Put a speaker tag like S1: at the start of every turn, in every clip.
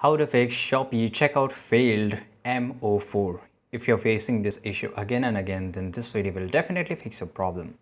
S1: How to fix Shopee checkout failed M04. If you're facing this issue again and again, then this video will definitely fix your problem.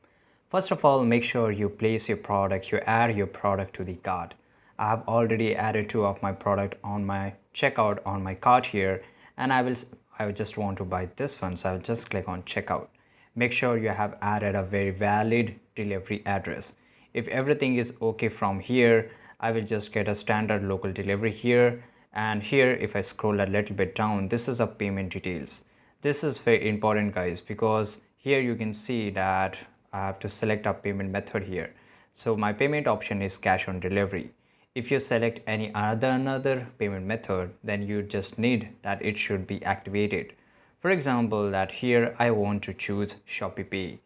S1: First of all, make sure you place your product, you add your product to the cart. I have already added two of my product on my checkout on my cart here, and I just want to buy this one, so I'll just click on checkout. Make sure you have added a very valid delivery address. If everything is okay from here, I will just get a standard local delivery here. And here, if I scroll a little bit down, this is a payment details. This is very important, guys, because here you can see that I have to select a payment method here. So my payment option is cash on delivery. If you select any another payment method, then you just need that it should be activated. For example, that here I want to choose Shopee Pay.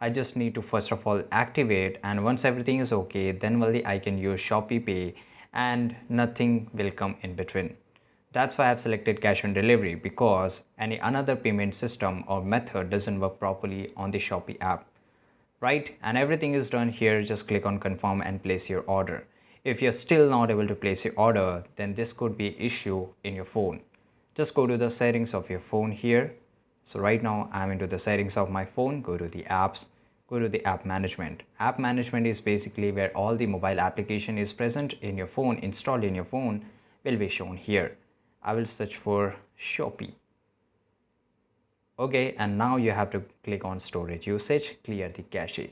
S1: I just need to first of all activate, and once everything is okay, then only I can use Shopee Pay and nothing will come in between. That's why I've selected cash on delivery, because any another payment system or method doesn't work properly on the Shopee app. Right? And everything is done here. Just click on confirm and place your order. If you're still not able to place your order, then this could be an issue in your phone. Just go to the settings of your phone here. So right now I'm into the settings of my phone. Go to the apps, go to the app management. App management is basically where all the mobile application is present in your phone, installed in your phone, will be shown here. I will search for Shopee. Okay, and now you have to click on storage usage, clear the cache.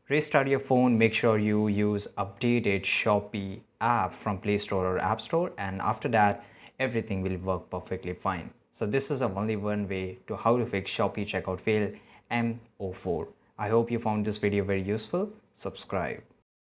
S1: Restart your phone, make sure you use updated Shopee app from Play Store or App Store, and after that everything will work perfectly fine. So this is only one way to how to fix Shopee checkout fail M04. I hope you found this video very useful. Subscribe.